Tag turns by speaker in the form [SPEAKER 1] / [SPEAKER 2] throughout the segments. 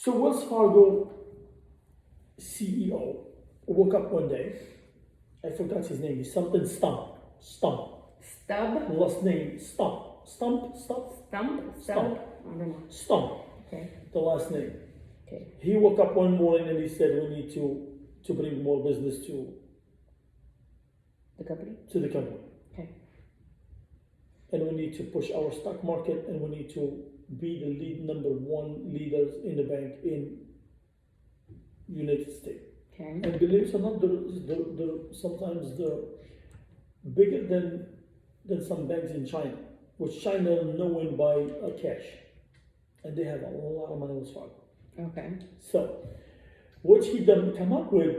[SPEAKER 1] So Wells Fargo CEO woke up one day. I forgot his name. He's something Stump. Stump.
[SPEAKER 2] Stub?
[SPEAKER 1] Last name Stump. Stump.
[SPEAKER 2] Stump?
[SPEAKER 1] Stump.
[SPEAKER 2] Stub? I don't know.
[SPEAKER 1] Stump.
[SPEAKER 2] Okay.
[SPEAKER 1] The last name.
[SPEAKER 2] Okay.
[SPEAKER 1] He woke up one morning and he said, "We need to bring more business
[SPEAKER 2] The company?
[SPEAKER 1] to the company,
[SPEAKER 2] Okay.
[SPEAKER 1] and we need to push our stock market, and we need to be the number one leaders in the bank in United States."
[SPEAKER 2] Okay.
[SPEAKER 1] And believe it or not, sometimes they're bigger than some banks in China, which China known by cash, and they have a lot of money with Fargo.
[SPEAKER 2] Okay.
[SPEAKER 1] So, what he done come up with,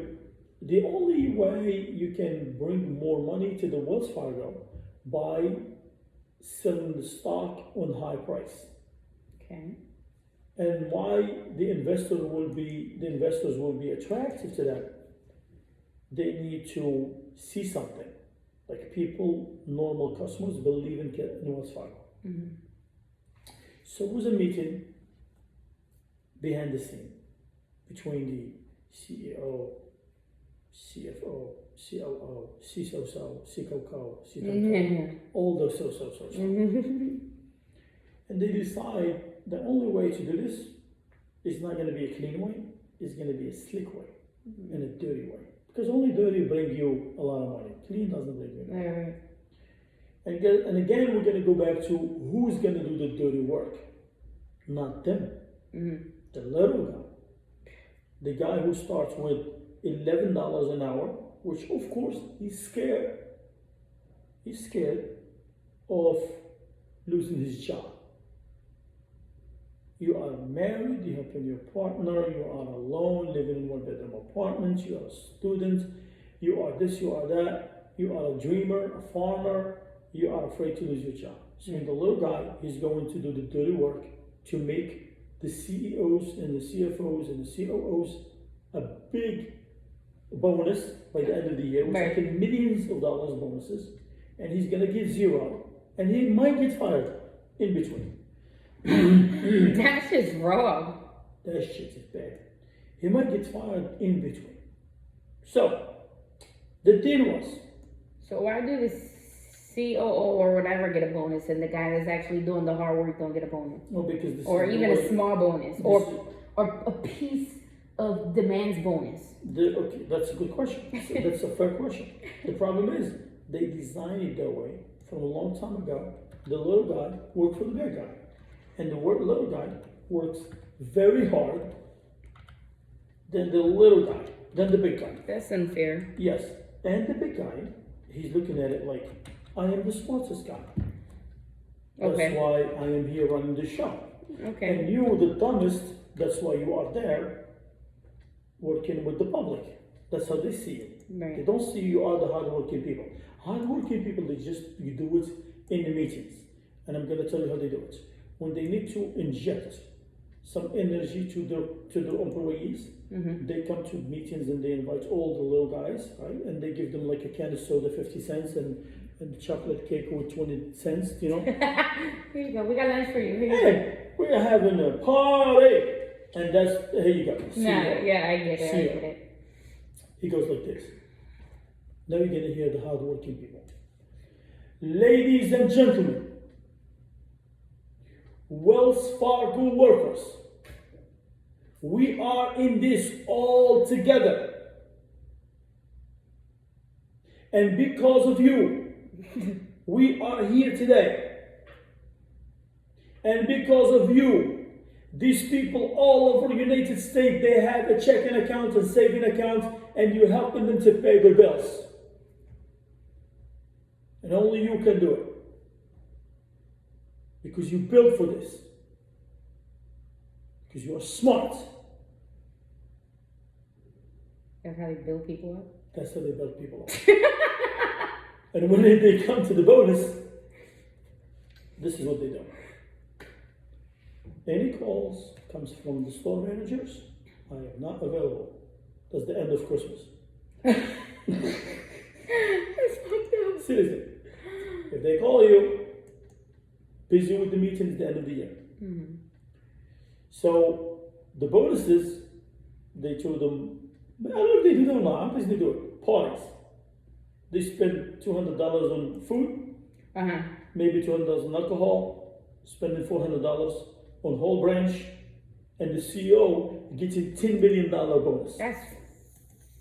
[SPEAKER 1] the only way you can bring more money to the Wells Fargo by selling the stock on high price.
[SPEAKER 2] Okay.
[SPEAKER 1] And why the investors will be attracted to that. They need to see something. Like people, normal customers believe in Wells Fargo.
[SPEAKER 2] Mm-hmm.
[SPEAKER 1] So it was a meeting behind the scene between the CEO, CFO, COO, CSO, CCO, CCO, all those so. And they decide the only way to do this is not going to be a clean way, it's going to be a slick way and a dirty way. Because only dirty bring you a lot of money. Clean doesn't bring you any money.
[SPEAKER 2] Right.
[SPEAKER 1] And again, we're going to go back to who's going to do the dirty work. Not them.
[SPEAKER 2] Mm-hmm.
[SPEAKER 1] The little guy. The guy who starts with $11 an hour, which of course he's scared. He's scared of losing his job. You are married, you have your partner, you are alone, living in one-bedroom apartment, you are a student, you are this, you are that, you are a dreamer, a farmer, you are afraid to lose your job. So the little guy, he's going to do the dirty work to make the CEOs and the CFOs and the COOs a big bonus by the end of the year. We're talking millions of dollars bonuses, and he's going to give zero, and he might get fired in between.
[SPEAKER 2] That shit's wrong.
[SPEAKER 1] That shit is bad. He might get fired in between. So, the deal was.
[SPEAKER 2] So why do the COO or whatever get a bonus and the guy that's actually doing the hard work don't get a bonus?
[SPEAKER 1] No, because this
[SPEAKER 2] or
[SPEAKER 1] is
[SPEAKER 2] even a small bonus, or a piece of the man's bonus.
[SPEAKER 1] Okay, that's a good question. That's a fair question. The problem is they designed it that way from a long time ago. The little guy worked for the big guy, and the little guy works very hard. Then the little guy, then the big guy.
[SPEAKER 2] That's unfair.
[SPEAKER 1] Yes, and the big guy, he's looking at it like, I am the smartest guy. That's why I am here running the show.
[SPEAKER 2] Okay.
[SPEAKER 1] And you, the dumbest, that's why you are there working with the public. That's how they see it.
[SPEAKER 2] Right.
[SPEAKER 1] They don't see you are the hardworking people. Hardworking people, you do it in the meetings. And I'm going to tell you how they do it. When they need to inject some energy to their employees, they come to meetings and they invite all the little guys, right? And they give them like a can of soda, 50 cents, and chocolate cake with 20 cents, you know?
[SPEAKER 2] Here you go. We got lunch for you. Here you
[SPEAKER 1] Hey, we're having a party. And that's, here you go.
[SPEAKER 2] Yeah, I get it.
[SPEAKER 1] He goes like this. Now you're going to hear the hardworking people. Ladies and gentlemen, Wells Fargo workers, we are in this all together. And because of you, we are here today. And because of you, these people all over the United States, they have a checking account and saving account, and you're helping them to pay their bills. And only you can do it. Because you built for this. Because you are smart.
[SPEAKER 2] That's how they build people up?
[SPEAKER 1] That's how they build people up. And when they come to the bonus, this is what they do. Any calls comes from the store managers, I am not available. That's the end of Christmas. Seriously. If they call you, busy with the meeting at the end of the year.
[SPEAKER 2] Mm-hmm.
[SPEAKER 1] So The bonuses, they told them, I don't know if they do that or not. I'm guessing they do it. Parties. They spend $200 on food, maybe $200 on alcohol, spending $400 on whole branch, and the CEO gets a $10 million bonus.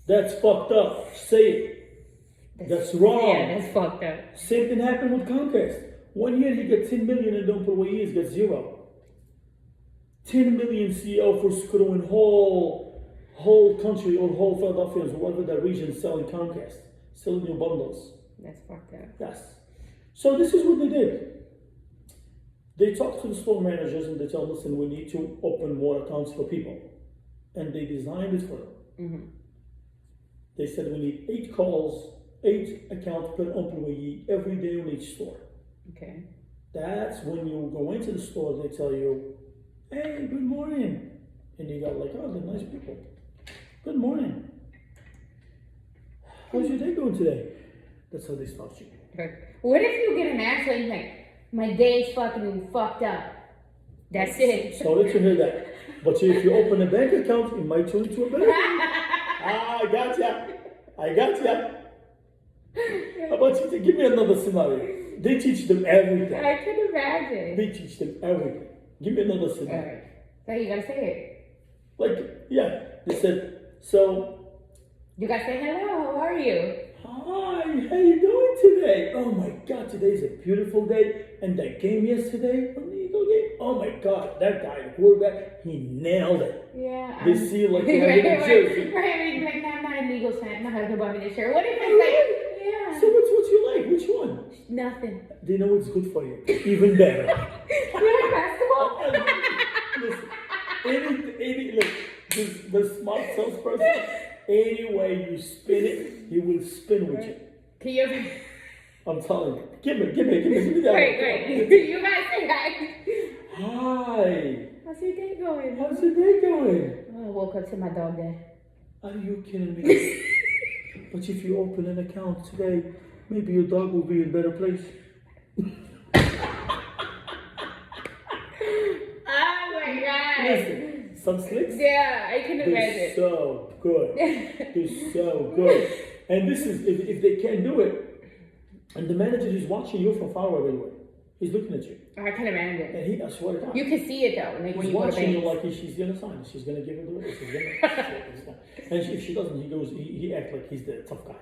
[SPEAKER 1] That's fucked up. Say it. That's wrong.
[SPEAKER 2] Yeah, that's fucked up.
[SPEAKER 1] Same thing happened with Comcast. 1 year he got 10 million and the employees got zero. 10 million CEO for screwing whole country or whole Philadelphians, whatever that region, selling Comcast, selling your bundles.
[SPEAKER 2] That's fucked up.
[SPEAKER 1] Yes. So this is what they did. They talked to the store managers and they tell them, listen, we need to open more accounts for people. And they designed it for them. They said we need 8 calls, 8 accounts per employee every day on each store.
[SPEAKER 2] Okay.
[SPEAKER 1] That's when you go into the store, they tell you, hey, good morning. And you got like, oh, they're nice people. Good morning. How's your day going today? That's how they start you.
[SPEAKER 2] What if you get an answer and you're like, my day's fucking fucked up? That's it.
[SPEAKER 1] Sorry to hear that. But if you open a bank account, it might turn into a better thing. I gotcha. How about you? Give me another scenario. They teach them everything.
[SPEAKER 2] I can imagine.
[SPEAKER 1] They teach them everything. Give me another scenario.
[SPEAKER 2] All right. So you gotta say it.
[SPEAKER 1] Like, yeah. They said, so.
[SPEAKER 2] You gotta say hello. How are you?
[SPEAKER 1] Hi, how you doing today? Oh my God, today's a beautiful day. And that game yesterday, when the Eagle game, oh my God, that guy, the quarterback, he nailed it.
[SPEAKER 2] Yeah.
[SPEAKER 1] They see like they have it in jersey.
[SPEAKER 2] Right, like, no, I'm not an Eagles fan. My husband bought me this shirt. What if it's like, yeah.
[SPEAKER 1] So what you like? Which one?
[SPEAKER 2] Nothing.
[SPEAKER 1] They know it's good for you. Even better.
[SPEAKER 2] You like basketball?
[SPEAKER 1] Listen, look, the smart salesperson, any way you spin it, he will spin with you.
[SPEAKER 2] Can you?
[SPEAKER 1] I'm telling you. Give me that.
[SPEAKER 2] Wait. You guys say hi.
[SPEAKER 1] Hi.
[SPEAKER 2] How's your day going?
[SPEAKER 1] How's your day going?
[SPEAKER 2] Oh, I woke up to my dog dead.
[SPEAKER 1] Are you kidding me? But if you open an account today, maybe your dog will be in a better place.
[SPEAKER 2] Oh my God.
[SPEAKER 1] Listen, some slicks.
[SPEAKER 2] Yeah, I can imagine.
[SPEAKER 1] They're so good. They're so good. And this is, if they can't do it, and the manager is watching you from far away, he's looking at you.
[SPEAKER 2] I can imagine.
[SPEAKER 1] And I swear to God.
[SPEAKER 2] You can see it though, like when
[SPEAKER 1] He's
[SPEAKER 2] you go to
[SPEAKER 1] watching you
[SPEAKER 2] bank.
[SPEAKER 1] like she's gonna sign it. She's gonna give it away. She's gonna. And if she doesn't, he acts like he's the tough guy.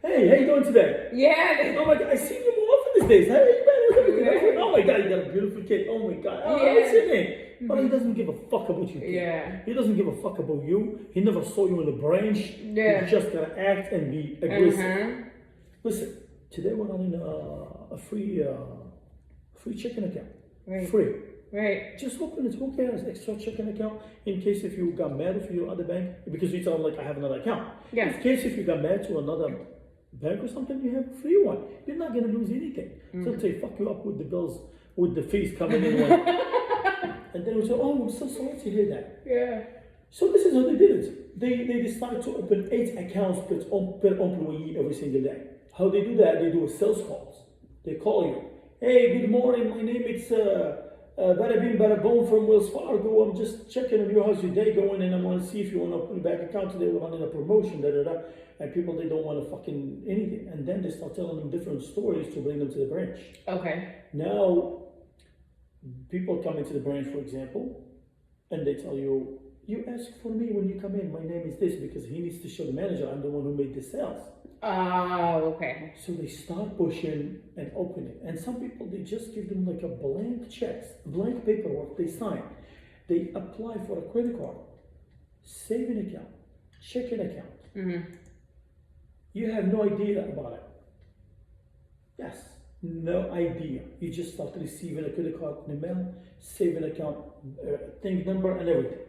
[SPEAKER 1] Hey, how you doing today?
[SPEAKER 2] Yeah.
[SPEAKER 1] Oh my God, I see you more often these days. How you been? How's everything? Oh my God, you got a beautiful kid. Oh my God. Oh,
[SPEAKER 2] Yeah.
[SPEAKER 1] what's your name? But he doesn't give a fuck about you.
[SPEAKER 2] Yeah.
[SPEAKER 1] He doesn't give a fuck about you. He never saw you in the branch.
[SPEAKER 2] Yeah.
[SPEAKER 1] He's just gonna act and be aggressive. Listen, today we're running a free checking account.
[SPEAKER 2] Right.
[SPEAKER 1] Free.
[SPEAKER 2] Right.
[SPEAKER 1] Just open it. Who cares? Extra checking account in case if you got mad for your other bank because you tell them like I have another account.
[SPEAKER 2] Yeah.
[SPEAKER 1] In case if you got mad to another bank or something, you have a free one. You're not gonna lose anything. They'll say fuck you up with the bills, with the fees coming in. And then we say, oh, I'm so sorry to hear that.
[SPEAKER 2] Yeah.
[SPEAKER 1] So this is how they did it. They decided to open 8 accounts per employee every single day. How they do that? They do a sales calls. They call you. Hey, good morning. My name is Bada Bing Bada Boom from Wells Fargo. I'm just checking on you. How's your day going? And I want to see if you want to open a bank account today. We're running a promotion. And people, they don't want to fucking anything. And then they start telling them different stories to bring them to the branch.
[SPEAKER 2] Okay.
[SPEAKER 1] Now, people come into the branch, for example, and they tell you, you ask for me when you come in. My name is this because he needs to show the manager I'm the one who made the sales.
[SPEAKER 2] Oh, okay.
[SPEAKER 1] So they start pushing and opening. And some people, they just give them like a blank checks, blank paperwork they sign. They apply for a credit card, saving account, checking account. You have no idea about it. Yes, no idea. You just start receiving a credit card in the mail, saving account, thing number and everything.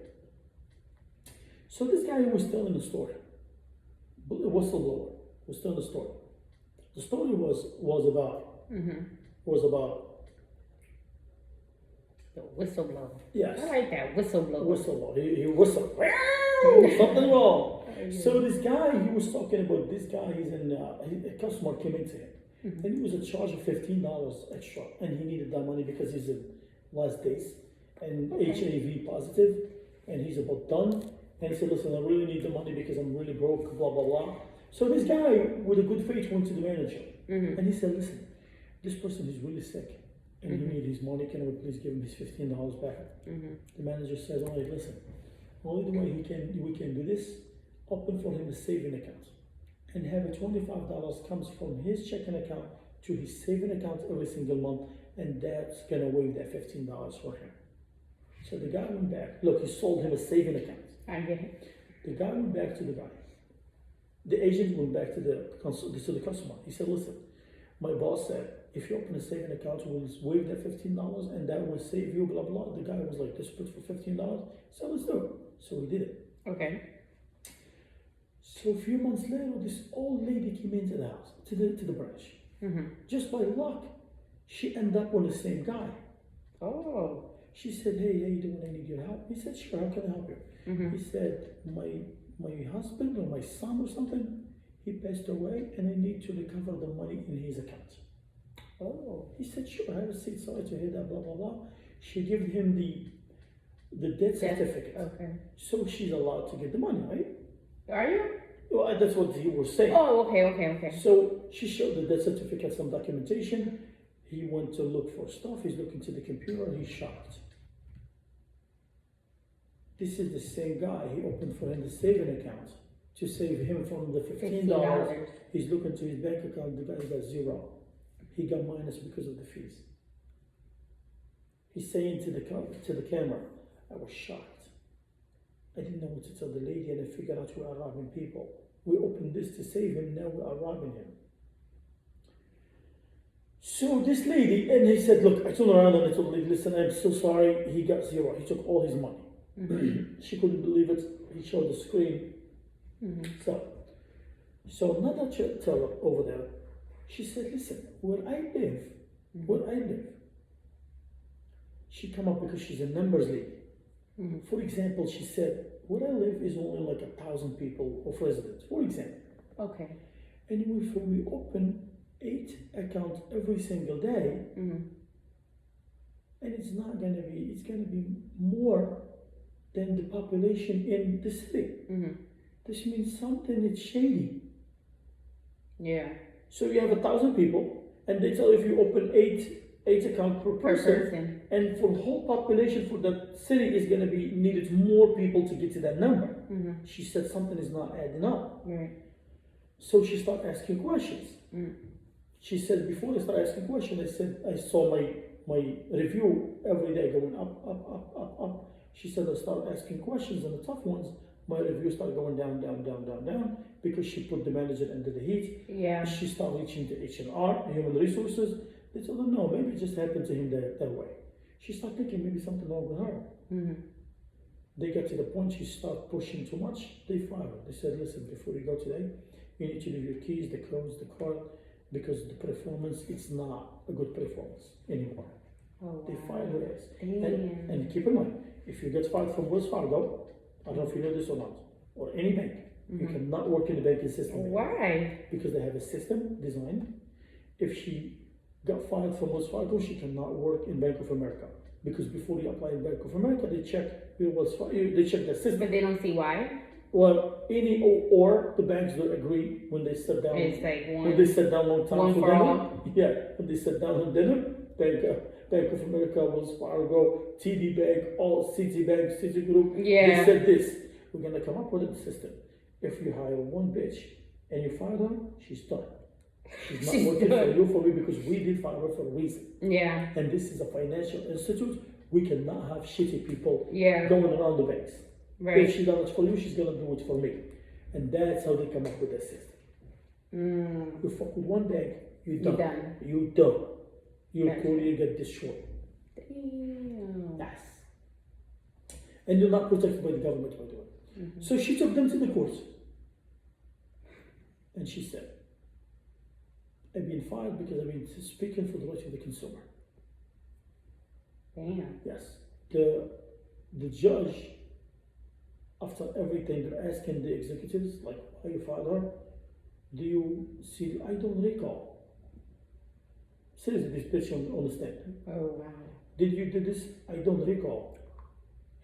[SPEAKER 1] So this guy was telling the story, a whistleblower was telling the story. The story was about
[SPEAKER 2] The whistleblower.
[SPEAKER 1] yes.
[SPEAKER 2] I like that whistleblower.
[SPEAKER 1] Whistleblower. He whistled. Something wrong. So this guy, he was talking about this guy. He's in. A customer came into him, and he was in charge of $15 extra, and he needed that money because he's in last days and HIV positive, and he's about done. And he said, listen, I really need the money because I'm really broke, blah, blah, blah. So this guy, with a good faith, went to the manager. And he said, listen, this person is really sick, and he needs his money. Can we please give him his $15 back? The manager said, all right, listen, only the way we can do this, open for him a saving account, and have a $25 comes from his checking account to his saving account every single month, and that's gonna waive that $15 for him. So the guy went back. Look, he sold him a saving account.
[SPEAKER 2] I get it.
[SPEAKER 1] The guy went back to the guy. The agent went back to the customer. He said, listen, my boss said, if you open a saving account, we'll waive that $15 and that will save you, blah, blah. The guy was like desperate for $15. So let's do it. So we did it.
[SPEAKER 2] Okay.
[SPEAKER 1] So a few months later, this old lady came into the house, to the branch. Just by luck, she ended up on the same guy.
[SPEAKER 2] Oh.
[SPEAKER 1] She said, hey, how you doing? I need your help. He said, sure, how can I help you? He said, my husband or my son or something, he passed away and I need to recover the money in his account.
[SPEAKER 2] Oh.
[SPEAKER 1] He said, sure, have a seat, sorry to hear that, blah, blah, blah. She gave him the death certificate.
[SPEAKER 2] Okay.
[SPEAKER 1] So she's allowed to get the money, right?
[SPEAKER 2] Are you?
[SPEAKER 1] Well, that's what he was saying.
[SPEAKER 2] Oh, okay.
[SPEAKER 1] So she showed the death certificate, some documentation. He went to look for stuff. He's looking to the computer. He's shocked. This is the same guy. He opened for him the saving account to save him from the $15. He's looking to his bank account. The guy's got zero. He got minus because of the fees. He's saying to the camera, I was shocked. I didn't know what to tell the lady, and I figured out we are robbing people. We opened this to save him. Now we are robbing him. So this lady, and he said, look, I turned around and I told the lady, listen, I'm so sorry. He got zero. He took all his money. She couldn't believe it. He showed the screen. So another teller over there, she said, listen, where I live, she come up because she's a members lady. For example, she said, where I live is only like 1,000 people of residents, for example.
[SPEAKER 2] Okay.
[SPEAKER 1] And if we open 8 accounts every single day, and it's gonna be more than the population in the city. This means something is shady.
[SPEAKER 2] Yeah.
[SPEAKER 1] So you have 1,000 people, and they tell you if you open 8 accounts per person, and for the whole population for the city is gonna be needed more people to get to that number. She said something is not adding up.
[SPEAKER 2] Right.
[SPEAKER 1] So she started asking questions. She said, before I started asking questions, I said, I saw my review every day going up. She said, I started asking questions, and the tough ones, my review started going down, because she put the manager under the heat.
[SPEAKER 2] Yeah.
[SPEAKER 1] She started reaching to HR, human resources. They told her, no, maybe it just happened to him that way. She started thinking maybe something wrong with her. They got to the point she started pushing too much. They fired her. They said, listen, before you go today, you need to leave your keys, the clothes, the car, because the performance, it's not a good performance anymore.
[SPEAKER 2] Oh,
[SPEAKER 1] They fired her ass.
[SPEAKER 2] Damn.
[SPEAKER 1] And keep in mind, if you get fired from Wells Fargo, I don't know if you know this or not, or any bank, you cannot work in the banking system.
[SPEAKER 2] Why?
[SPEAKER 1] Because they have a system designed. If she got fired from Wells Fargo, she cannot work in Bank of America. Because before you apply in Bank of America, they check they check the system.
[SPEAKER 2] But they don't see why?
[SPEAKER 1] Well, or the banks will agree when they sit down.
[SPEAKER 2] It's like
[SPEAKER 1] when they sit down long time
[SPEAKER 2] one
[SPEAKER 1] for
[SPEAKER 2] for
[SPEAKER 1] dinner.
[SPEAKER 2] all.
[SPEAKER 1] Yeah, when they sit down on dinner, Bank of America, Wells Fargo, TD Bank, all Citibank, Citigroup.
[SPEAKER 2] Yeah.
[SPEAKER 1] They said this. We're gonna come up with a system. If you hire one bitch and you fire her, she's done. She's not working for you because we did fire her for a reason.
[SPEAKER 2] Yeah.
[SPEAKER 1] And this is a financial institute. We cannot have shitty people
[SPEAKER 2] Yeah.
[SPEAKER 1] going around the banks.
[SPEAKER 2] Right.
[SPEAKER 1] If she does it for you, she's gonna do it for me. And that's how they come up with that system. You fuck with one bank, you're done. You're done. Your career get destroyed.
[SPEAKER 2] Damn.
[SPEAKER 1] Yes. And you're not protected by the government, by the way. So she took them to the court. And she said, I've been fired because I've been speaking for the right of the consumer.
[SPEAKER 2] Damn.
[SPEAKER 1] Yes. The judge, after everything, they're asking the executives, like, why you fired her? Do you see, I don't recall. Seriously, this bitch on the stand.
[SPEAKER 2] Oh, wow.
[SPEAKER 1] Did you do this? I don't recall.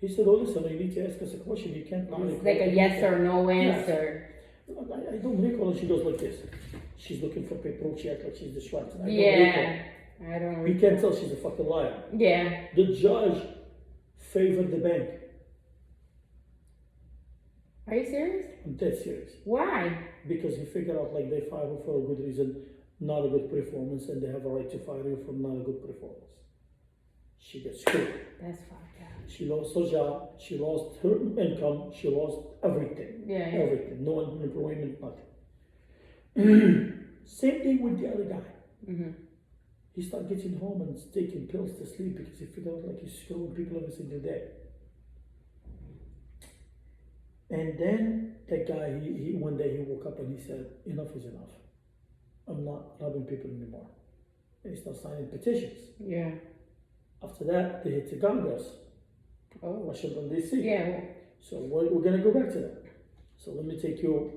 [SPEAKER 1] He said, oh, listen, you need to ask us a question. You can't lie.
[SPEAKER 2] It's like a yes or no answer.
[SPEAKER 1] I don't recall it. She goes like this. She's looking for paper. She acts like she's distracted. I don't
[SPEAKER 2] Yeah. I don't
[SPEAKER 1] You
[SPEAKER 2] recall.
[SPEAKER 1] can't tell she's a fucking liar.
[SPEAKER 2] Yeah.
[SPEAKER 1] The judge favored the bank.
[SPEAKER 2] Are you serious?
[SPEAKER 1] I'm dead serious.
[SPEAKER 2] Why?
[SPEAKER 1] Because he figured out like they fired her for a good reason, not a good performance, and they have a right to fire you for not a good performance. She gets screwed.
[SPEAKER 2] That's fucked up.
[SPEAKER 1] She lost her job. She lost her income. She lost everything.
[SPEAKER 2] Yeah.
[SPEAKER 1] Everything. No unemployment, nothing. Same thing with the other guy.
[SPEAKER 2] Mm-hmm.
[SPEAKER 1] He started getting home and taking pills to sleep because he figured out like he's screwing people every single day. And then that guy, he one day he woke up and he said, enough is enough. I'm not robbing people anymore. And he started signing petitions.
[SPEAKER 2] Yeah.
[SPEAKER 1] After that, they hit the Congress,
[SPEAKER 2] Oh.
[SPEAKER 1] Washington, D.C.
[SPEAKER 2] Yeah.
[SPEAKER 1] So we're going to go back to that. So let me take you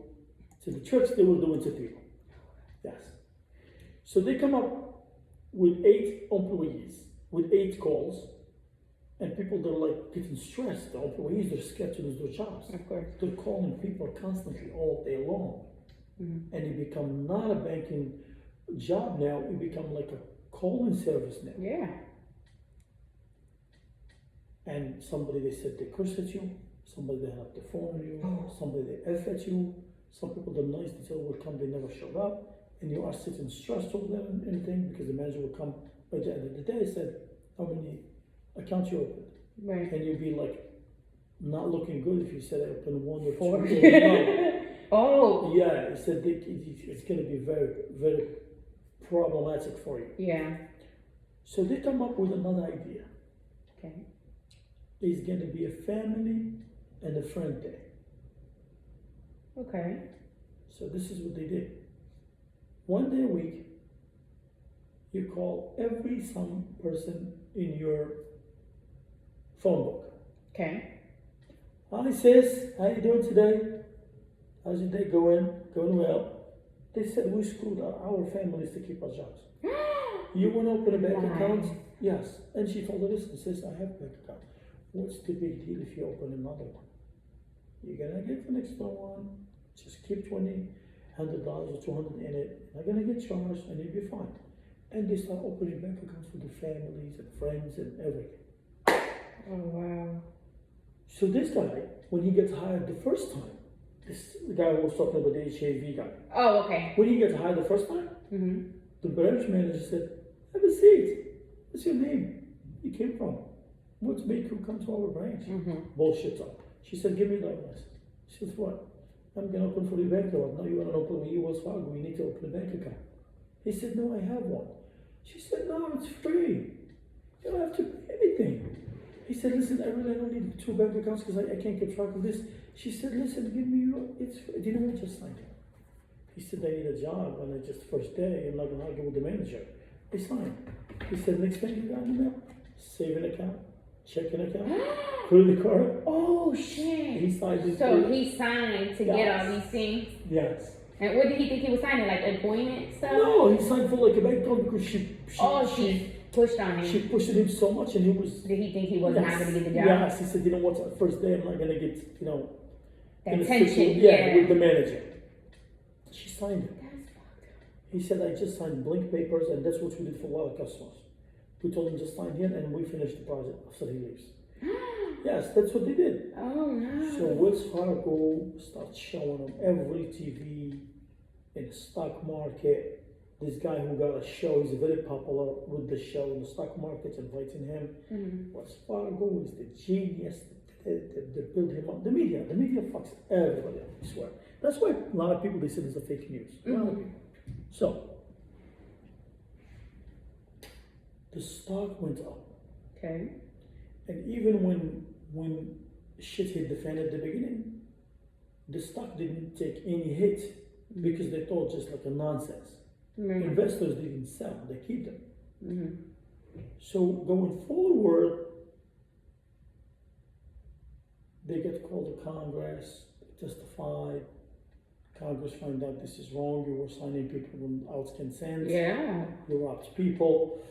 [SPEAKER 1] to the tricks they were doing to people. Yes. So they come up with 8 employees, with 8 calls, and people they're like getting stressed. The employees are scared to lose their jobs.
[SPEAKER 2] Of course.
[SPEAKER 1] They're calling people constantly all day long.
[SPEAKER 2] Mm-hmm.
[SPEAKER 1] And it become not a banking job now, it become like a calling service now.
[SPEAKER 2] Yeah.
[SPEAKER 1] And somebody they said they curse at you, somebody they hang up the phone on you, somebody they F at you, some people they're nice, they tell you will come, they never showed up, and you are sitting stressed over there and anything because the manager will come by the end of the day and said, how many accounts you opened?
[SPEAKER 2] Right.
[SPEAKER 1] And you'd be like not looking good if you said I opened 1 or 2
[SPEAKER 2] 4.
[SPEAKER 1] or 9.
[SPEAKER 2] Oh.
[SPEAKER 1] Yeah, he said it's going to be very, very problematic for you.
[SPEAKER 2] Yeah.
[SPEAKER 1] So they come up with another idea.
[SPEAKER 2] Okay.
[SPEAKER 1] There's going to be a family and a friend day.
[SPEAKER 2] Okay.
[SPEAKER 1] So this is what they did. 1 day a week, you call every some person in your phone book.
[SPEAKER 2] Okay.
[SPEAKER 1] Hi sis, how you doing today? How's your day going? Going well. They said we screwed our families to keep our jobs. You want to open a bank
[SPEAKER 2] Nice.
[SPEAKER 1] account? Yes. And she told her, listen, sis, I have a bank account. What's the big deal if you open another one? You're gonna get an extra one. Just keep $100 or $200 in it. You're not gonna get charged, and you'll be fine. And they start opening bank accounts for their families and friends and everything.
[SPEAKER 2] Oh wow.
[SPEAKER 1] So this guy, when he gets hired the first time, the guy who was talking about the HIV guy.
[SPEAKER 2] Oh, okay.
[SPEAKER 1] When he gets hired the first time,
[SPEAKER 2] Mm-hmm.
[SPEAKER 1] the branch manager said, "Have a seat. What's your name? You came from? What's make you come to our branch?"
[SPEAKER 2] Mm-hmm.
[SPEAKER 1] Bullshit up. She said, "Give me that list." She said, "What? I'm gonna open for the bank account. Now you wanna open with US Fargo, you need to open a bank account." He said, "No, I have one." She said, "No, it's free. You don't have to pay anything." He said, "Listen, I really don't need 2 bank accounts because I can't keep track of this." She said, "Listen, give me your, it's free." You know what, just sign it. He said, "I need a job and I just first day, I'm not gonna argue with the manager." They signed. He said, "Next bank account email, saving account, checking account, credit card."
[SPEAKER 2] Oh shit.
[SPEAKER 1] He signed it.
[SPEAKER 2] So he signed to get all these things.
[SPEAKER 1] Yes.
[SPEAKER 2] And what did he think he was signing? Like employment stuff?
[SPEAKER 1] No, he signed for like a bank account because she
[SPEAKER 2] Pushed on him.
[SPEAKER 1] she pushed him so much and he was.
[SPEAKER 2] Did he think he wasn't not going to get the job?
[SPEAKER 1] Yes, he said, "You know what? First day, I'm not gonna get,
[SPEAKER 2] That
[SPEAKER 1] an
[SPEAKER 2] tension.
[SPEAKER 1] official-
[SPEAKER 2] Yeah.
[SPEAKER 1] with the manager." She signed it.
[SPEAKER 2] That's fucked up.
[SPEAKER 1] He said, "I just signed blank papers, and that's what we did for a lot of customers. We told him just sign here, and we finished the project after he leaves." Yes, that's what they did.
[SPEAKER 2] Oh no.
[SPEAKER 1] So Wells Fargo starts showing him every TV in the stock market. This guy who got a show, he's very popular with the show in the stock market, inviting him.
[SPEAKER 2] Mm-hmm.
[SPEAKER 1] Wells Fargo is the genius. They build him up. The media fucks everybody up, I swear. That's why a lot of people, they say it's a fake news. A lot of people. So, the stock went up.
[SPEAKER 2] Okay.
[SPEAKER 1] And even when shit hit the fan at the beginning, the stock didn't take any hit because they thought just like a nonsense.
[SPEAKER 2] Mm-hmm.
[SPEAKER 1] Investors didn't sell, they keep them.
[SPEAKER 2] Mm-hmm.
[SPEAKER 1] So going forward, they get called to Congress, they testified. Congress find out this is wrong, you were signing people without consent.
[SPEAKER 2] Yeah.
[SPEAKER 1] You robbed people,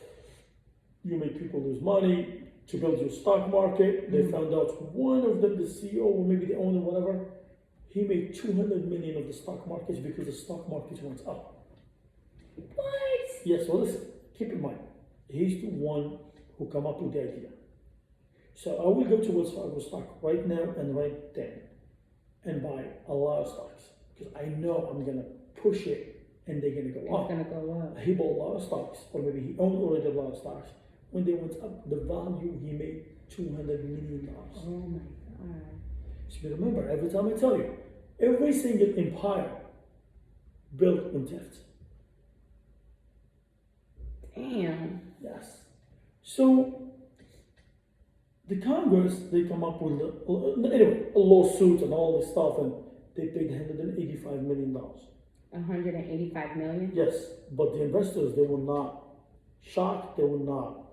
[SPEAKER 1] you made people lose money. to build your stock market. They found out one of them, the CEO or maybe the owner, whatever, he made 200 million of the stock markets because the stock market went up.
[SPEAKER 2] What?
[SPEAKER 1] Yes, well, listen, keep in mind, he's the one who come up with the idea. So I will go to Wells Fargo stock right now and right then and buy a lot of stocks because I know I'm gonna push it and they're gonna go
[SPEAKER 2] It's
[SPEAKER 1] up.
[SPEAKER 2] gonna go up.
[SPEAKER 1] He bought a lot of stocks, or maybe he owned already a lot of stocks. When they went up, the value he made $200 million.
[SPEAKER 2] Oh my God.
[SPEAKER 1] So remember, every time I tell you, every single empire built on theft.
[SPEAKER 2] Damn.
[SPEAKER 1] Yes. So the Congress, they come up with a lawsuit and all this stuff, and they paid $185 million.
[SPEAKER 2] 185 million?
[SPEAKER 1] Yes, but the investors, they were not shocked, they were not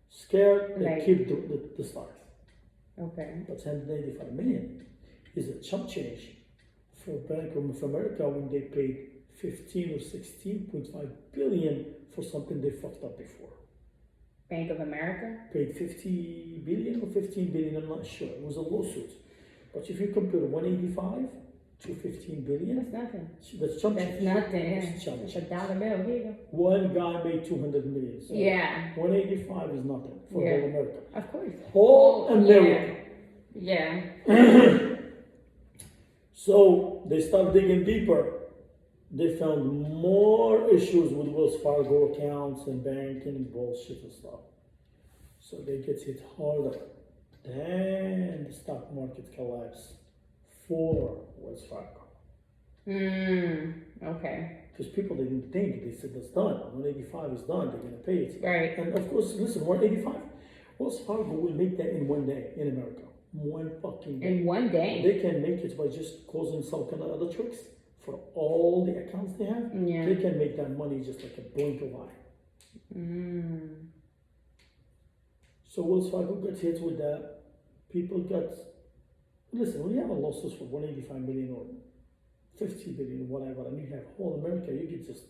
[SPEAKER 1] scared, they
[SPEAKER 2] Right.
[SPEAKER 1] keep the stocks.
[SPEAKER 2] Okay.
[SPEAKER 1] But 185 million is a chump change for Bank of America when they paid 15 or 16.5 billion for something they fucked up before.
[SPEAKER 2] Bank of America?
[SPEAKER 1] Paid 50 billion or 15 billion, I'm not sure. It was a lawsuit. But if you compare 185 to 15 billion,
[SPEAKER 2] That's nothing.
[SPEAKER 1] that's chump
[SPEAKER 2] That's
[SPEAKER 1] change.
[SPEAKER 2] nothing.
[SPEAKER 1] It's chump
[SPEAKER 2] It's a
[SPEAKER 1] change.
[SPEAKER 2] dollar bill. Here you go.
[SPEAKER 1] One guy made 200 million. So
[SPEAKER 2] Yeah.
[SPEAKER 1] 185 is nothing for
[SPEAKER 2] Yeah.
[SPEAKER 1] whole America.
[SPEAKER 2] Of course.
[SPEAKER 1] Whole America.
[SPEAKER 2] Yeah.
[SPEAKER 1] So they start digging deeper. They found more issues with Wells Fargo accounts and banking and bullshit and stuff. So they get hit harder. Then the stock market collapsed for Wells Fargo.
[SPEAKER 2] Okay.
[SPEAKER 1] Because people, they didn't think, they said that's done. 185 is done, they're gonna pay it.
[SPEAKER 2] Right.
[SPEAKER 1] And of course, listen, 185, Wells Fargo will make that in one day in America. One fucking day.
[SPEAKER 2] In one day.
[SPEAKER 1] They can make it by just closing some kind of other tricks for all the accounts they have.
[SPEAKER 2] Yeah.
[SPEAKER 1] They can make that money just like a blink of eye. So Wells Fargo got hit with that. People got, listen, when you have a losses for 185 million or 50 billion or whatever, and you have whole America, you get just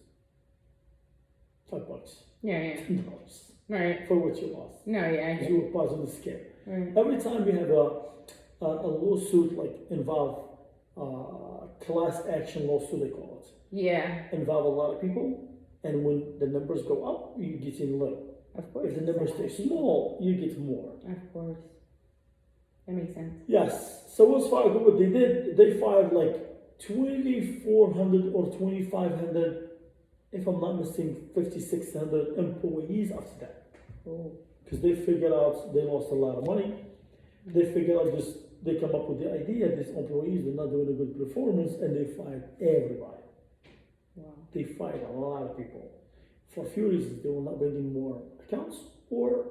[SPEAKER 1] $5,
[SPEAKER 2] Yeah, yeah.
[SPEAKER 1] $10
[SPEAKER 2] Right.
[SPEAKER 1] for what you lost.
[SPEAKER 2] No, yeah, I
[SPEAKER 1] Because
[SPEAKER 2] get
[SPEAKER 1] you
[SPEAKER 2] it.
[SPEAKER 1] were part of the scam.
[SPEAKER 2] Right.
[SPEAKER 1] Every time you have a lawsuit like involve class action lawsuit, they call it,
[SPEAKER 2] Yeah.
[SPEAKER 1] involve a lot of people, and when the numbers go up, you get in little.
[SPEAKER 2] Of course.
[SPEAKER 1] If the numbers stay small, you get more.
[SPEAKER 2] Of course. That makes sense.
[SPEAKER 1] Yes. So Wells Fargo, what they did, they fired like 2,400 or 2,500, if I'm not mistaken, 5,600 employees after that.
[SPEAKER 2] Cool.
[SPEAKER 1] Because they figured out they lost a lot of money. They figured out this, they come up with the idea these employees were not doing a good performance, and they fired everybody.
[SPEAKER 2] Wow.
[SPEAKER 1] They fired a lot of people. For a few reasons, they were not bringing more accounts, or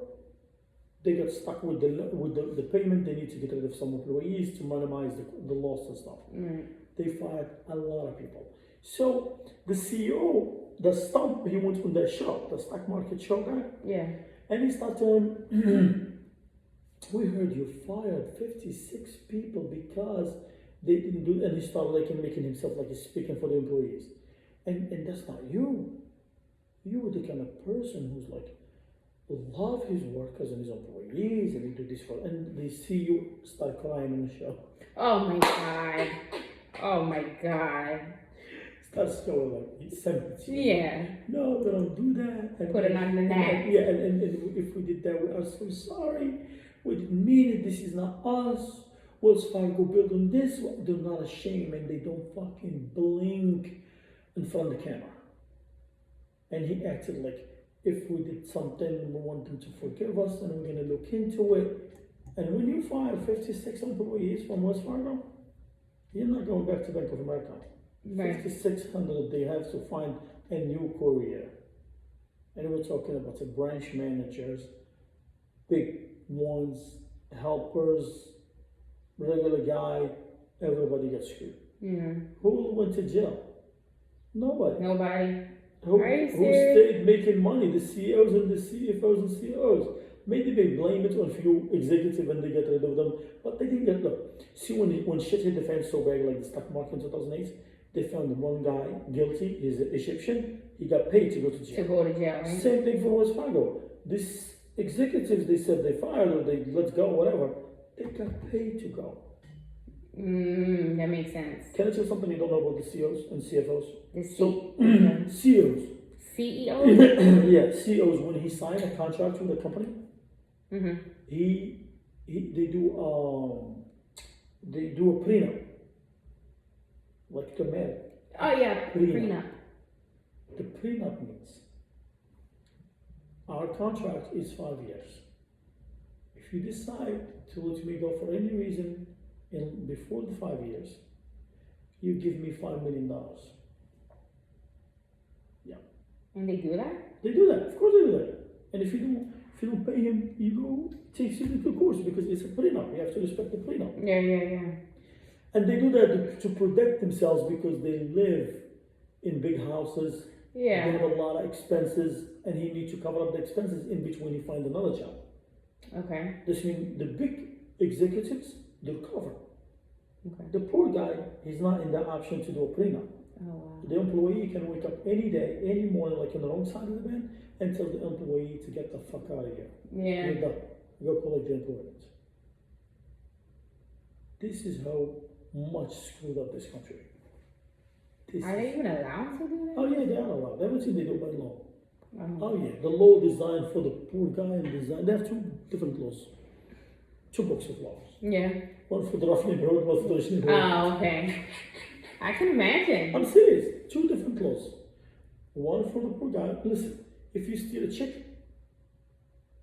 [SPEAKER 1] they got stuck with the payment. They need to get rid of some employees to minimize the loss and stuff. They fired a lot of people. So the CEO, the stump, he went on that show, the stock market show guy,
[SPEAKER 2] Yeah.
[SPEAKER 1] and he started telling him, we heard you fired 56 people because they didn't do, and he started like making himself like he's speaking for the employees. And that's not you. You are the kind of person who's like, love his workers and his employees, and he do this for, and they see you start crying on the show.
[SPEAKER 2] Oh my God. Oh my God.
[SPEAKER 1] Starts showing like he's sympathy.
[SPEAKER 2] Yeah.
[SPEAKER 1] No, we don't do that. And,
[SPEAKER 2] Put it on the neck.
[SPEAKER 1] Yeah, and if we did that, we are so sorry. We didn't mean it. This is not us. Wells Fargo built on this. They're not ashamed, and they don't fucking blink in front of the camera. And he acted like, if we did something, we want them to forgive us, and we're gonna look into it. And when you fire 56 employees from Wells Fargo, you're not going back to Bank of America.
[SPEAKER 2] Right.
[SPEAKER 1] 5,600, they have to find a new career. And we're talking about the branch managers, big ones, helpers, regular guy, everybody gets screwed.
[SPEAKER 2] Yeah.
[SPEAKER 1] Who went to jail? Nobody.
[SPEAKER 2] Nobody.
[SPEAKER 1] Who
[SPEAKER 2] Are you serious?
[SPEAKER 1] stayed making money? The CEOs and the CFOs and CEOs. Maybe they blame it on a few executives and they get rid of them, but they didn't get, look, see when shit hit the fan so bad, like the stock market in 2008, they found one guy guilty, he's Egyptian, he got paid to go to
[SPEAKER 2] To
[SPEAKER 1] jail.
[SPEAKER 2] go to jail, right?
[SPEAKER 1] Same thing for Wells Fargo. This executives, they said they fired or they let go, whatever, they got paid to go.
[SPEAKER 2] That makes sense.
[SPEAKER 1] Can I tell you something you don't know about the CEOs and CFOs?
[SPEAKER 2] The
[SPEAKER 1] So,
[SPEAKER 2] CEO.
[SPEAKER 1] CEOs.
[SPEAKER 2] CEO?
[SPEAKER 1] Yeah, CEOs, when he signed a contract with a company,
[SPEAKER 2] Mm-hmm.
[SPEAKER 1] they do a prenup. Like to marry.
[SPEAKER 2] Oh yeah, prenup.
[SPEAKER 1] The prenup means our contract is 5 years. If you decide to let me go for any reason before the 5 years, you give me $5 million. Yeah.
[SPEAKER 2] And they do that?
[SPEAKER 1] They do that. Of course they do that. And if you don't pay him, you go takes you to court because it's a prenup. You have to respect the prenup.
[SPEAKER 2] Yeah.
[SPEAKER 1] And they do that to protect themselves because they live in big houses.
[SPEAKER 2] Yeah.
[SPEAKER 1] They have a lot of expenses, and he needs to cover up the expenses in between he find another job.
[SPEAKER 2] Okay.
[SPEAKER 1] This means the big executives, they're covered.
[SPEAKER 2] Okay.
[SPEAKER 1] The poor guy, he's not in the option to do a prenup.
[SPEAKER 2] Oh wow.
[SPEAKER 1] The employee can wake up any day, any morning, like on the wrong side of the bed, and tell the employee to get the fuck out of here.
[SPEAKER 2] Yeah.
[SPEAKER 1] You're done. Go collect the employment. This is how much screwed up this country.
[SPEAKER 2] Are they even allowed to do that?
[SPEAKER 1] Oh yeah, they are allowed. Everything they do by law.
[SPEAKER 2] Oh.
[SPEAKER 1] Oh yeah, the law designed for the poor guy and designed. They have two different laws, two books of laws.
[SPEAKER 2] Yeah.
[SPEAKER 1] One for the rough neighborhood, one for the rich neighborhood.
[SPEAKER 2] Oh, okay. I can imagine.
[SPEAKER 1] I'm serious. Two different laws. One for the poor guy. Listen, if you steal a chicken,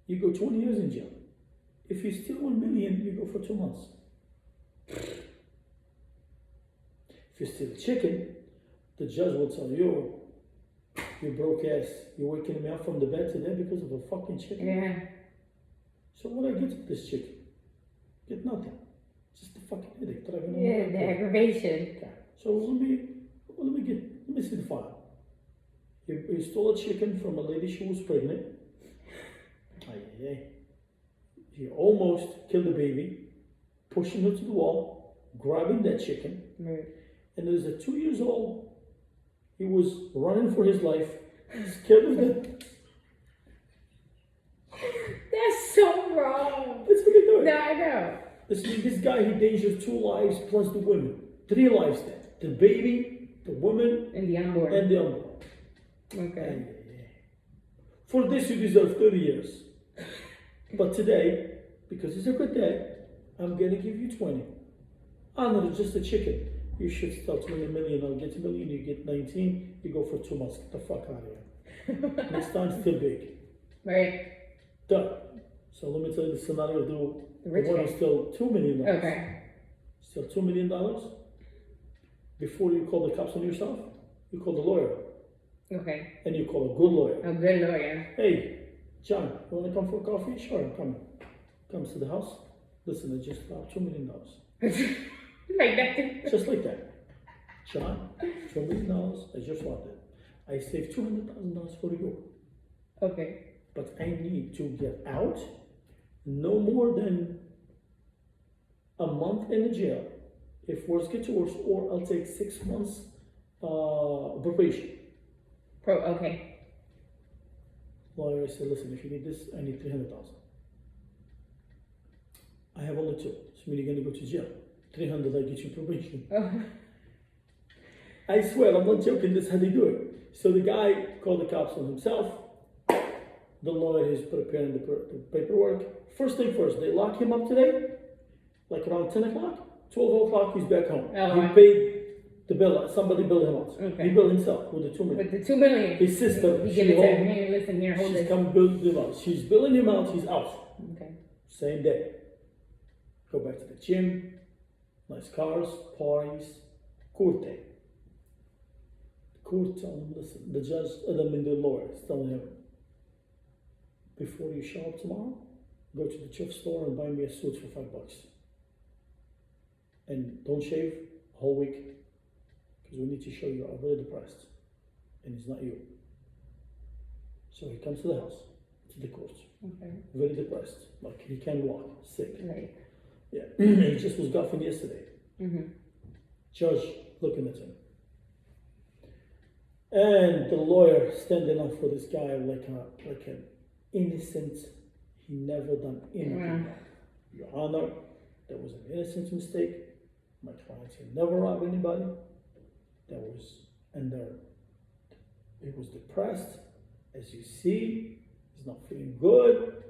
[SPEAKER 1] you go 20 years in jail. If you steal 1 million, you go for 2 months. If you steal a chicken, the judge will tell you, you broke ass, you're waking me up from the bed today because of a fucking chicken.
[SPEAKER 2] Yeah.
[SPEAKER 1] So what I get with this chicken? Get nothing. Just a fucking headache.
[SPEAKER 2] Yeah, the aggravation.
[SPEAKER 1] Okay. So let me see the file. You stole a chicken from a lady, she was pregnant. He almost killed the baby, pushing her to the wall, grabbing that chicken.
[SPEAKER 2] Right.
[SPEAKER 1] And there's a 2 years old, he was running for his life, scared of them.
[SPEAKER 2] That's so wrong.
[SPEAKER 1] That's what they're doing.
[SPEAKER 2] No, I know.
[SPEAKER 1] This guy, he endangers 2 lives plus the women. 3 lives then. The baby, the woman,
[SPEAKER 2] And the unborn.
[SPEAKER 1] and the unborn.
[SPEAKER 2] Okay.
[SPEAKER 1] For this, you deserve 30 years. But today, because it's a good day, I'm going to give you 20. Honor, just a chicken. You should start 20 million. I'll get a million, you get 19. You go for 2 months. Get the fuck out of here. Next time, still big.
[SPEAKER 2] Right.
[SPEAKER 1] Done. So let me tell you the scenario. The
[SPEAKER 2] rich
[SPEAKER 1] one
[SPEAKER 2] guy.
[SPEAKER 1] who stole $2 million.
[SPEAKER 2] Okay.
[SPEAKER 1] Still $2 million. Before you call the cops on yourself, you call the lawyer.
[SPEAKER 2] Okay.
[SPEAKER 1] And you call a good lawyer.
[SPEAKER 2] A good lawyer.
[SPEAKER 1] Hey, John, you want to come for coffee? Sure, I'm coming. Comes to the house. Listen, I just dropped $2 million.
[SPEAKER 2] Like that.
[SPEAKER 1] Just like that. John, $2 million, I just want it. I saved $200,000 for you.
[SPEAKER 2] Okay.
[SPEAKER 1] But I need to get out no more than a month in the jail. If worse gets worse, or I'll take 6 months probation.
[SPEAKER 2] Okay.
[SPEAKER 1] Lawyer said, listen, if you need this, I need 300,000. I have only 2, so you're going to go to jail. 300, I get you probation.
[SPEAKER 2] Oh.
[SPEAKER 1] I swear, I'm not joking, this is how they do it. So the guy called the cops on himself. The lawyer is preparing the paperwork. First thing first, they lock him up today, like around 10 o'clock. 12 o'clock, he's back home.
[SPEAKER 2] Oh,
[SPEAKER 1] He paid the bill, somebody billed him out.
[SPEAKER 2] Okay.
[SPEAKER 1] He billed himself with the 2 million.
[SPEAKER 2] With the $2 million.
[SPEAKER 1] His sister,
[SPEAKER 2] He
[SPEAKER 1] she
[SPEAKER 2] give it to
[SPEAKER 1] home,
[SPEAKER 2] him. Hey, listen here, hold
[SPEAKER 1] she's
[SPEAKER 2] this.
[SPEAKER 1] come build him out. She's billing him out, he's out.
[SPEAKER 2] Okay.
[SPEAKER 1] Same day. Go back to the gym, nice cars, parties, court day. Court telling him, listen, the judge, the lawyer is telling him, before you show up tomorrow, go to the thrift store and buy me a suit for $5. And don't shave a whole week, because we need to show you are very depressed, and it's not you. So he comes to the house, to the court,
[SPEAKER 2] Okay.
[SPEAKER 1] very depressed, like he can't walk, sick.
[SPEAKER 2] Right.
[SPEAKER 1] Yeah, he just was golfing yesterday.
[SPEAKER 2] Mm-hmm.
[SPEAKER 1] Judge looking at him. And the lawyer standing up for this guy like an innocent He never done anything wrong. Your Honor, that was an innocent mistake. My client had never robbed anybody. That was he was depressed. As you see, he's not feeling good.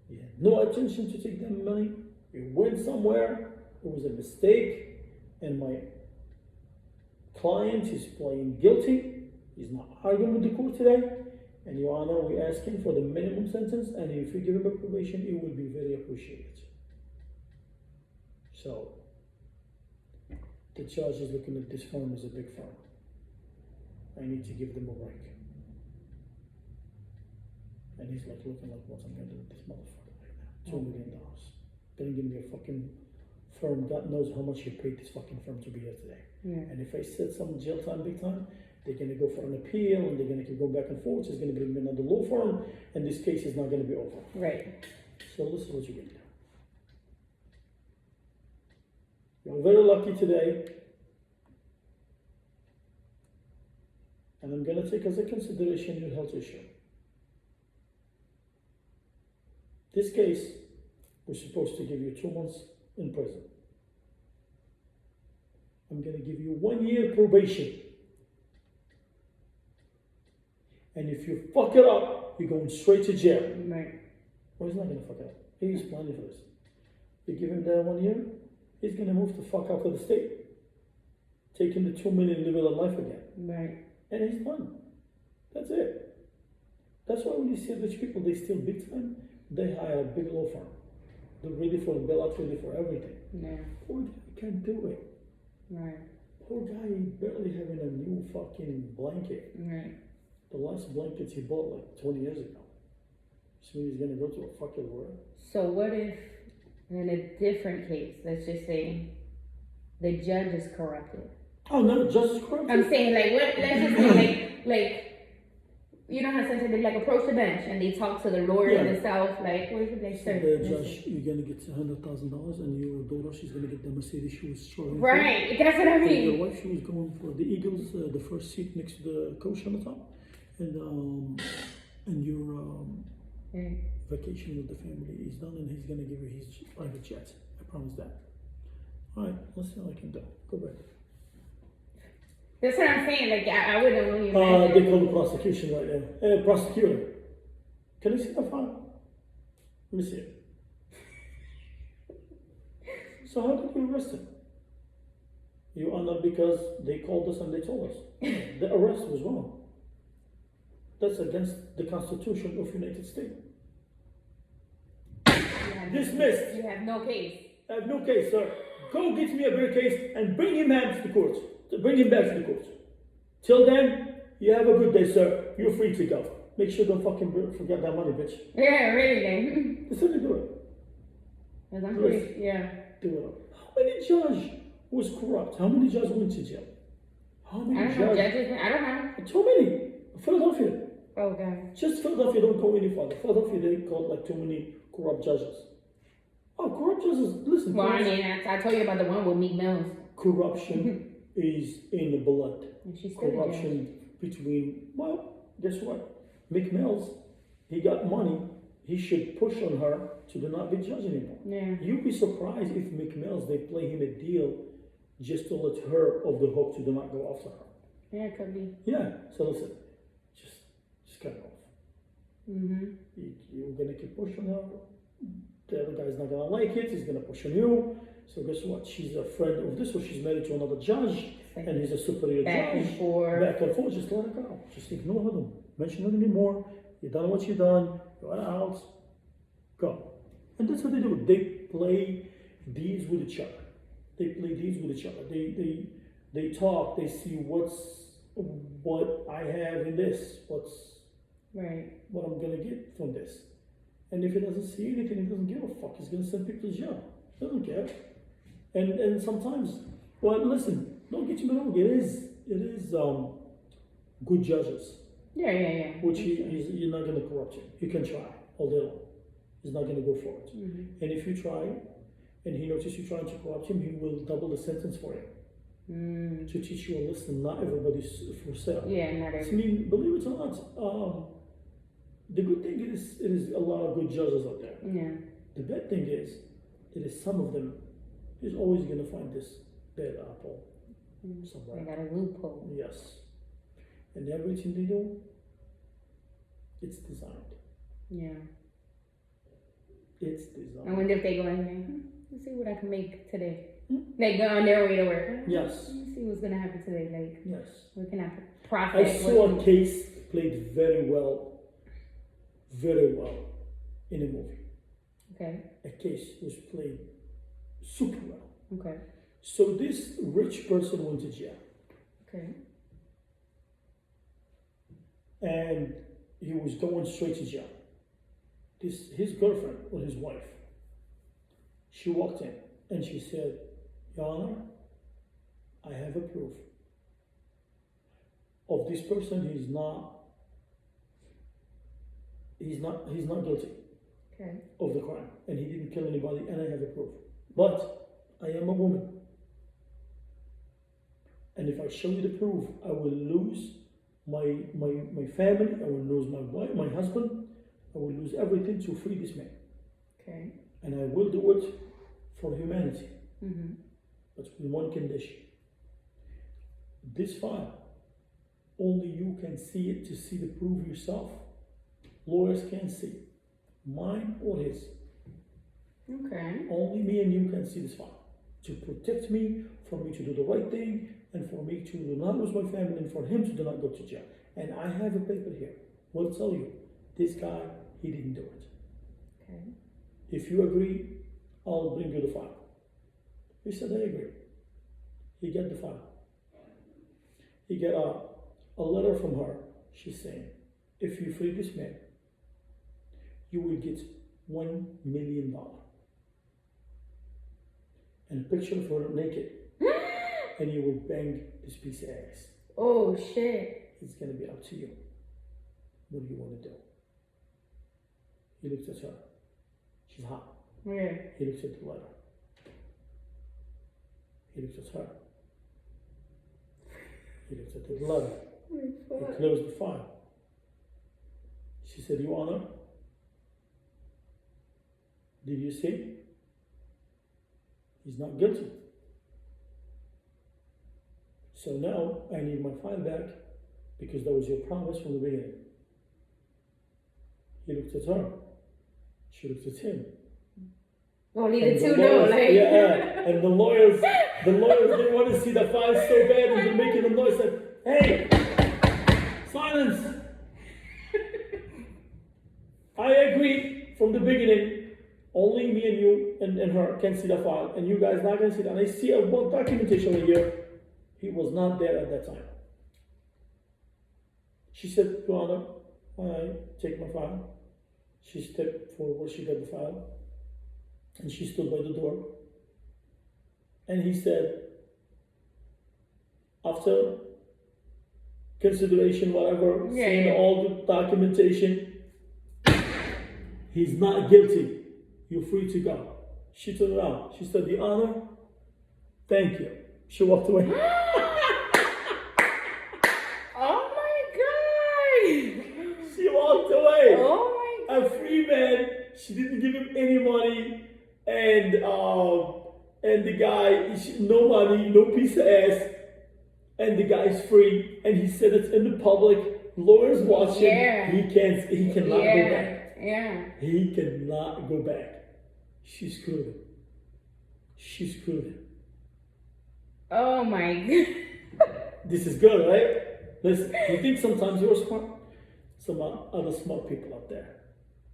[SPEAKER 1] He had no intention to take that money. He went somewhere. It was a mistake. And my client is playing guilty. He's not arguing with the court today. And Your Honor, we ask him for the minimum sentence. And if you give him a probation, it will be very appreciated. So, the judge is looking at this firm as a big firm. I need to give them a break. And he's like looking like, what I'm gonna do with this motherfucker right now? $2 million. Didn't give me a fucking firm. God knows how much he paid this fucking firm to be here today.
[SPEAKER 2] Yeah.
[SPEAKER 1] And if I said some jail time, big time, they're gonna go for an appeal and they're gonna keep going back and forth. It's gonna bring me another law firm, and this case is not gonna be over.
[SPEAKER 2] Right.
[SPEAKER 1] So listen what you're gonna do. You're very lucky today. And I'm gonna take as a consideration your health issue. This case, we're supposed to give you 2 months in prison. I'm gonna give you 1 year probation. And if you fuck it up, you're going straight to jail.
[SPEAKER 2] Right.
[SPEAKER 1] Well, he's not gonna fuck it up. He's planning for this. You give him that 1 year, he's gonna move the fuck out of the state. Taking the 2 million, live a life again.
[SPEAKER 2] Right.
[SPEAKER 1] And he's done. That's it. That's why when you see rich people, they steal big time, they hire a big law firm. They're ready for the bailout, ready for everything.
[SPEAKER 2] Yeah.
[SPEAKER 1] Poor guy can't do it.
[SPEAKER 2] Right.
[SPEAKER 1] Poor guy barely having a new fucking blanket.
[SPEAKER 2] Right.
[SPEAKER 1] The last blankets he bought like 20 years ago. So he's gonna go to a fucking lawyer.
[SPEAKER 2] So what if, in a different case, let's just say the judge is corrupted?
[SPEAKER 1] Oh no, just corrupt.
[SPEAKER 2] I'm saying like what? Let's just say like you know how sometimes they like approach the bench and they talk to the lawyer
[SPEAKER 1] Yeah.
[SPEAKER 2] themselves. Like what did they say?
[SPEAKER 1] The judge, you're gonna get $100,000, and your daughter, she's gonna get the Mercedes she was struggling for.
[SPEAKER 2] Right. That's what I
[SPEAKER 1] And
[SPEAKER 2] mean.
[SPEAKER 1] your wife, she was going for the Eagles, the first seat next to the coach on the top, and your vacation with the family is done, and he's gonna give you his private jet. I promise that. All right, let's see what I can do. Go back.
[SPEAKER 2] That's what I'm saying. Like I wouldn't really
[SPEAKER 1] They
[SPEAKER 2] imagine.
[SPEAKER 1] call the prosecution right there. Prosecutor, can you see the file? Let me see it. So how did you arrest him? You are not, because they called us and they told us. The arrest was wrong. That's against the Constitution of United States. Dismissed.
[SPEAKER 2] You have no case.
[SPEAKER 1] I have no case, sir. Go get me a better case and bring him back to the court. Bring him back to the court. Till then, you have a good day, sir. You're free to go. Make sure don't fucking forget that money, bitch.
[SPEAKER 2] Yeah, really.
[SPEAKER 1] Just let me do it.
[SPEAKER 2] Because I'm
[SPEAKER 1] Do it.
[SPEAKER 2] pretty, yeah.
[SPEAKER 1] Do it. How many judges was corrupt? How many judges went to jail? How
[SPEAKER 2] I
[SPEAKER 1] many
[SPEAKER 2] don't know
[SPEAKER 1] judges?
[SPEAKER 2] judges. I don't know.
[SPEAKER 1] Too many. Philadelphia.
[SPEAKER 2] Oh God.
[SPEAKER 1] Just Philadelphia don't go any farther. Philadelphia, they called like too many corrupt judges. Oh, corrupt judges, listen.
[SPEAKER 2] Well, I mean, I told you about the one with Meek Mills.
[SPEAKER 1] Corruption is in the blood.
[SPEAKER 2] And she's still a judge.
[SPEAKER 1] Corruption between, well, guess what? Meek Mills, he got money. He should push on her to do not be judged anymore.
[SPEAKER 2] Yeah.
[SPEAKER 1] You'd be surprised if Meek Mills, they play him a deal just to let her off the hook to do not go after her.
[SPEAKER 2] Yeah, it could be.
[SPEAKER 1] Yeah, so listen, just cut it off.
[SPEAKER 2] Mm-hmm.
[SPEAKER 1] You're gonna keep pushing her. The other guy's not gonna like it. He's gonna push on you. So guess what? She's a friend of this, or she's married to another judge, and he's a superior
[SPEAKER 2] Back
[SPEAKER 1] judge.
[SPEAKER 2] and forth.
[SPEAKER 1] Back and forth. Just let it go. Just ignore her. Don't mention it anymore. You done what you done. You're out. Go. And that's what they do. They play these with each other. They play these with each other. They talk. They see what I have in this.
[SPEAKER 2] Right.
[SPEAKER 1] What I'm gonna get from this. And if he doesn't see anything, he doesn't give a fuck. He's gonna send people to jail. He doesn't care. And sometimes, well, listen, don't get me wrong. It is good judges,
[SPEAKER 2] Yeah.
[SPEAKER 1] which you're not gonna corrupt him. You can try all day long. He's not gonna go for it.
[SPEAKER 2] Mm-hmm.
[SPEAKER 1] And if you try, and he notices you trying to corrupt him, he will double the sentence for you. To teach you a lesson. Not everybody's for sale.
[SPEAKER 2] Yeah, not
[SPEAKER 1] I
[SPEAKER 2] every.
[SPEAKER 1] mean, believe it or not, The good thing is, it is a lot of good judges out there.
[SPEAKER 2] Yeah.
[SPEAKER 1] The bad thing is, it is some of them is always gonna find this bad apple
[SPEAKER 2] They
[SPEAKER 1] somewhere.
[SPEAKER 2] got a loophole.
[SPEAKER 1] Yes. And everything they do, it's designed.
[SPEAKER 2] Yeah.
[SPEAKER 1] It's
[SPEAKER 2] I
[SPEAKER 1] designed.
[SPEAKER 2] wonder if they go in there. Let's see what I can make today.
[SPEAKER 1] Hmm?
[SPEAKER 2] They go on their way to work.
[SPEAKER 1] Yes.
[SPEAKER 2] Let me see what's gonna happen today. Like,
[SPEAKER 1] Yes.
[SPEAKER 2] what can I profit?
[SPEAKER 1] I saw a case played very well in a movie.
[SPEAKER 2] Okay.
[SPEAKER 1] A case was played super well.
[SPEAKER 2] Okay.
[SPEAKER 1] So this rich person went to jail,
[SPEAKER 2] Okay.
[SPEAKER 1] and he was going straight to jail. His girlfriend or his wife, she walked in and she said, "Your Honor, I have a proof of this person. He's not guilty
[SPEAKER 2] Okay.
[SPEAKER 1] of the crime, and he didn't kill anybody, and I have a proof. But I am a woman, and if I show you the proof, I will lose my family. I will lose my wife, my husband. I will lose everything to free this man,
[SPEAKER 2] Okay.
[SPEAKER 1] and I will do it for humanity,
[SPEAKER 2] Mm-hmm.
[SPEAKER 1] but with one condition. This file, only you can see it to see the proof yourself. Lawyers can't see mine or his.
[SPEAKER 2] Okay.
[SPEAKER 1] Only me and you can see this file to protect me, for me to do the right thing, and for me to not lose my family, and for him to not go to jail. And I have a paper here. Will tell you, this guy, he didn't do it.
[SPEAKER 2] Okay.
[SPEAKER 1] If you agree, I'll bring you the file. He said, I agree. He got the file. He got a letter from her. She's saying, if you free this man, you will get $1 million. And a picture of her naked. And you will bang this piece of ass.
[SPEAKER 2] Oh shit.
[SPEAKER 1] It's gonna be up to you. What do you want to do? He looks at her. She's hot.
[SPEAKER 2] Yeah.
[SPEAKER 1] He looks at the letter. He looks at her. He looks at the letter. He closed the file. She said, Your Honor, did you see? He's not guilty. So now I need my file back because that was your promise from the beginning. He looked at her. She looked at him.
[SPEAKER 2] Only
[SPEAKER 1] And
[SPEAKER 2] the
[SPEAKER 1] the
[SPEAKER 2] two know,
[SPEAKER 1] lawyers-
[SPEAKER 2] like.
[SPEAKER 1] yeah, and the lawyers didn't want to see the file so bad, and they're making a noise like, hey, silence. I agree from the beginning. Only me and you and her can see the file, and you guys not gonna see that. And I see a one documentation over here. He was not there at that time. She said, Your Honor, I take my file. She stepped forward, she got the file, and she stood by the door. And he said, after consideration, whatever, seeing all the documentation, he's not guilty. You're free to go. She turned around. She said, Your Honor, thank you. She walked away.
[SPEAKER 2] Oh my god.
[SPEAKER 1] She walked away.
[SPEAKER 2] Oh my god.
[SPEAKER 1] A free man. She didn't give him any money, and the guy, no money, no piece of ass, and the guy's free, and he said it's in the public. Lawyers watching.
[SPEAKER 2] Yeah.
[SPEAKER 1] He cannot go back.
[SPEAKER 2] Yeah.
[SPEAKER 1] He cannot go back. She screwed him. She screwed him.
[SPEAKER 2] Oh my god.
[SPEAKER 1] This is good, right? Listen, you think sometimes you're smart? Some other smart people out there,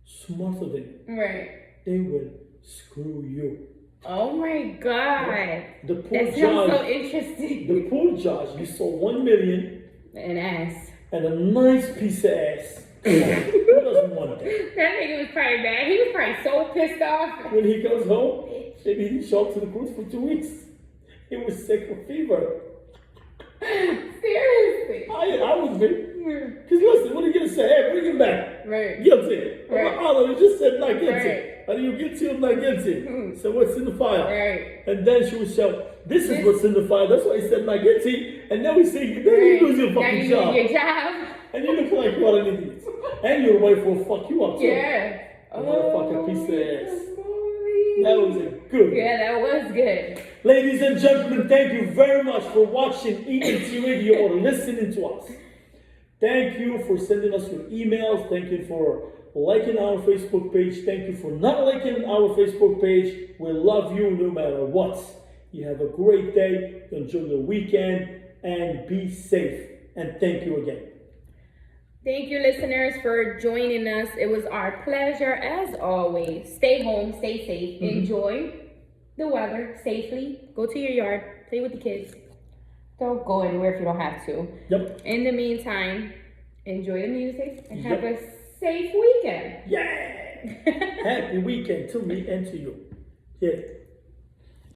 [SPEAKER 1] smarter than you,
[SPEAKER 2] Right.
[SPEAKER 1] they will screw you.
[SPEAKER 2] Oh my god.
[SPEAKER 1] The poor
[SPEAKER 2] That sounds so
[SPEAKER 1] judge,
[SPEAKER 2] interesting.
[SPEAKER 1] the poor judge, he saw 1 million
[SPEAKER 2] An ass.
[SPEAKER 1] and a nice piece of ass. Who doesn't want that?
[SPEAKER 2] That nigga was probably mad. He was probably so pissed off.
[SPEAKER 1] When he goes home, maybe he didn't show up to the court for 2 weeks. He was sick with fever.
[SPEAKER 2] Seriously.
[SPEAKER 1] I would be. Because listen, what are you going to say? Hey, bring him back.
[SPEAKER 2] Right.
[SPEAKER 1] Guilty.
[SPEAKER 2] Right.
[SPEAKER 1] Oh, you just said not guilty.
[SPEAKER 2] Right.
[SPEAKER 1] Are you guilty or not guilty? So what's in the file?
[SPEAKER 2] Right.
[SPEAKER 1] And then she would show, this is what's in the file. That's why I said not guilty. And now we say, then you lose your
[SPEAKER 2] Now
[SPEAKER 1] fucking
[SPEAKER 2] you
[SPEAKER 1] job.
[SPEAKER 2] lose your job.
[SPEAKER 1] And you look like what an idiot. And your wife will fuck you up too.
[SPEAKER 2] Yeah.
[SPEAKER 1] You motherfucking piece of ass. That was a good one.
[SPEAKER 2] Yeah, that was good.
[SPEAKER 1] Ladies and gentlemen, thank you very much for watching ENT Radio or listening to us. Thank you for sending us your emails. Thank you for liking our Facebook page. Thank you for not liking our Facebook page. We love you no matter what. You have a great day. Enjoy your weekend and be safe. And thank you again.
[SPEAKER 2] Thank you, listeners, for joining us. It was our pleasure, as always. Stay home, stay safe, enjoy the weather safely. Go to your yard, play with the kids. Don't go anywhere if you don't have to.
[SPEAKER 1] Yep.
[SPEAKER 2] In the meantime, enjoy the music and have a safe weekend.
[SPEAKER 1] Yeah. Happy weekend to me and to you. Yeah.